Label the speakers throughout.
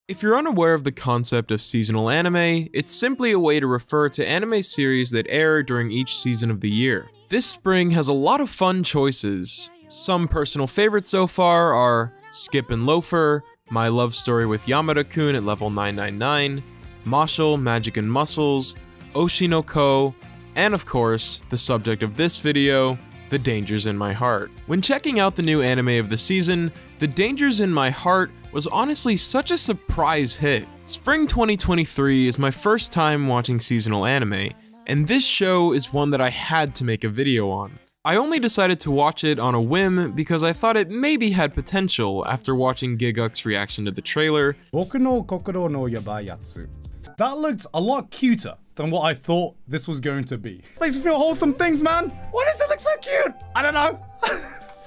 Speaker 1: If you're unaware of the concept of seasonal anime, it's simply a way to refer to anime series that air during each season of the year. This spring has a lot of fun choices. Some personal favorites so far are Skip and Loafer, My Love Story with Yamada-kun at level 999, Marshall, Magic and Muscles, Oshi no Ko, and of course, the subject of this video, The Dangers in My Heart. When checking out the new anime of the season, The Dangers in My Heart was honestly such a surprise hit. Spring 2023 is my first time watching seasonal anime, and this show is one that I had to make a video on. I only decided to watch it on a whim because I thought it maybe had potential after watching Giguk's reaction to the trailer.
Speaker 2: Boku no kokoro no yabai yatsu. That looked a lot cuter than what I thought this was going to be. Makes me feel wholesome things, man. Why does it look so cute? I don't know.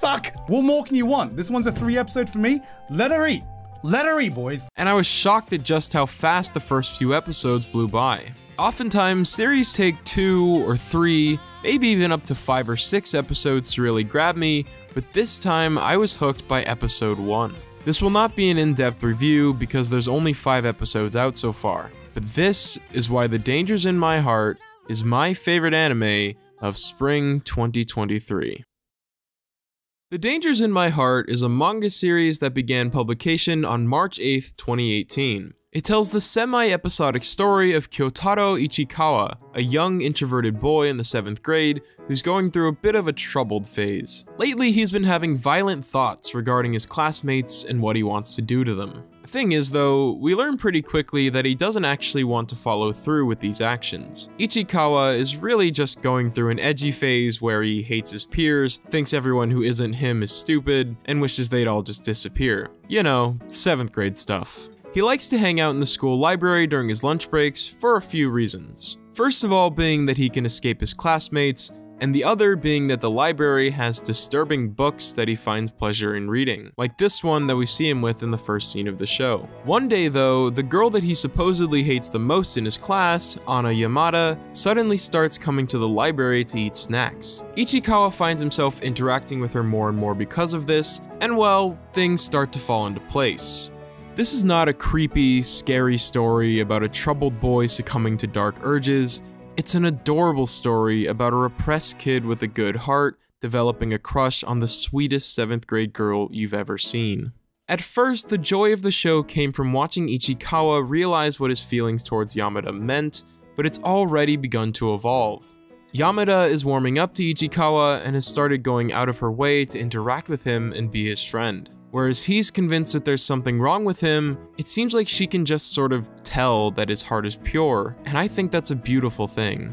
Speaker 2: Fuck. What more can you want? This one's a 3 episode for me. Let her eat. Let her eat, boys.
Speaker 1: And I was shocked at just how fast the first few episodes blew by. Oftentimes, series take 2 or 3, maybe even up to 5 or 6 episodes to really grab me, but this time I was hooked by episode 1. This will not be an in-depth review because there's only 5 episodes out so far, but this is why The Dangers in My Heart is my favorite anime of spring 2023. The Dangers in My Heart is a manga series that began publication on March 8th, 2018. It tells the semi-episodic story of Kyotaro Ichikawa, a young introverted boy in the 7th grade who's going through a bit of a troubled phase. Lately, he's been having violent thoughts regarding his classmates and what he wants to do to them. The thing is though, we learn pretty quickly that he doesn't actually want to follow through with these actions. Ichikawa is really just going through an edgy phase where he hates his peers, thinks everyone who isn't him is stupid, and wishes they'd all just disappear. You know, 7th grade stuff. He likes to hang out in the school library during his lunch breaks for a few reasons. First of all being that he can escape his classmates, and the other being that the library has disturbing books that he finds pleasure in reading, like this one that we see him with in the first scene of the show. One day though, the girl that he supposedly hates the most in his class, Anna Yamada, suddenly starts coming to the library to eat snacks. Ichikawa finds himself interacting with her more and more because of this, and well, things start to fall into place. This is not a creepy, scary story about a troubled boy succumbing to dark urges. It's an adorable story about a repressed kid with a good heart developing a crush on the sweetest 7th grade girl you've ever seen. At first, the joy of the show came from watching Ichikawa realize what his feelings towards Yamada meant, but it's already begun to evolve. Yamada is warming up to Ichikawa and has started going out of her way to interact with him and be his friend. Whereas he's convinced that there's something wrong with him, it seems like she can just sort of tell that his heart is pure, and I think that's a beautiful thing.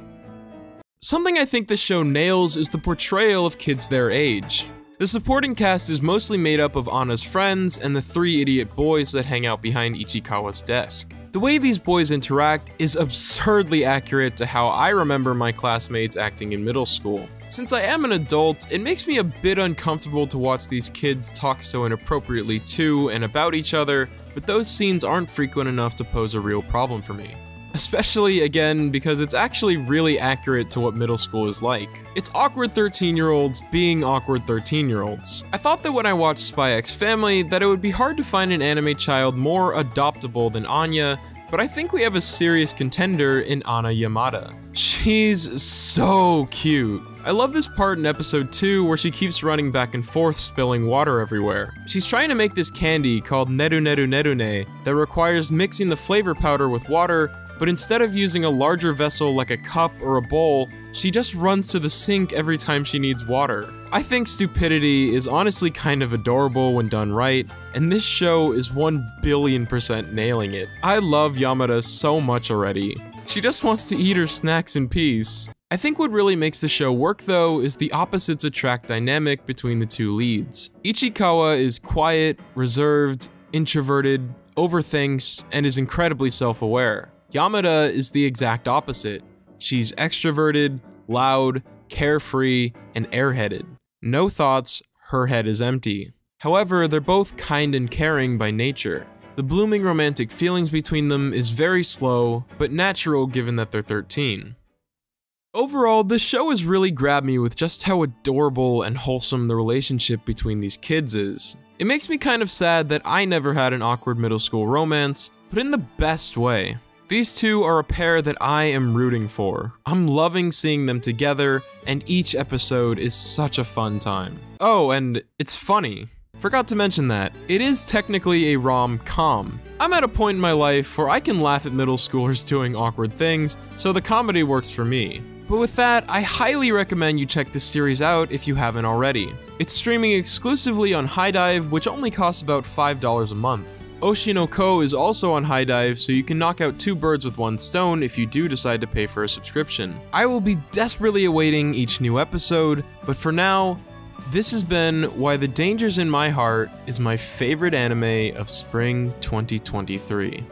Speaker 1: Something I think this show nails is the portrayal of kids their age. The supporting cast is mostly made up of Anna's friends and the 3 idiot boys that hang out behind Ichikawa's desk. The way these boys interact is absurdly accurate to how I remember my classmates acting in middle school. Since I am an adult, it makes me a bit uncomfortable to watch these kids talk so inappropriately to and about each other, but those scenes aren't frequent enough to pose a real problem for me. Especially, again, because it's actually really accurate to what middle school is like. It's awkward 13-year-olds being awkward 13-year-olds. I thought that when I watched Spy X Family that it would be hard to find an anime child more adoptable than Anya, but I think we have a serious contender in Anna Yamada. She's so cute. I love this part in episode 2 where she keeps running back and forth spilling water everywhere. She's trying to make this candy called Neru Neru Nerune that requires mixing the flavor powder with water, but instead of using a larger vessel like a cup or a bowl, she just runs to the sink every time she needs water. I think stupidity is honestly kind of adorable when done right, and this show is 1,000,000,000% nailing it. I love Yamada so much already. She just wants to eat her snacks in peace. I think what really makes the show work though is the opposites attract dynamic between the 2 leads. Ichikawa is quiet, reserved, introverted, overthinks, and is incredibly self-aware. Yamada is the exact opposite. She's extroverted, loud, carefree, and airheaded. No thoughts, her head is empty. However, they're both kind and caring by nature. The blooming romantic feelings between them is very slow, but natural given that they're 13. Overall, this show has really grabbed me with just how adorable and wholesome the relationship between these kids is. It makes me kind of sad that I never had an awkward middle school romance, but in the best way. These two are a pair that I am rooting for. I'm loving seeing them together, and each episode is such a fun time. Oh, and it's funny. Forgot to mention that. It is technically a rom-com. I'm at a point in my life where I can laugh at middle schoolers doing awkward things, so the comedy works for me. But with that, I highly recommend you check this series out if you haven't already. It's streaming exclusively on HiDive, which only costs about $5 a month. Oshinoko is also on HiDive, so you can knock out 2 birds with 1 stone if you do decide to pay for a subscription. I will be desperately awaiting each new episode, but for now, this has been Why the Dangers in My Heart is my favorite anime of spring 2023.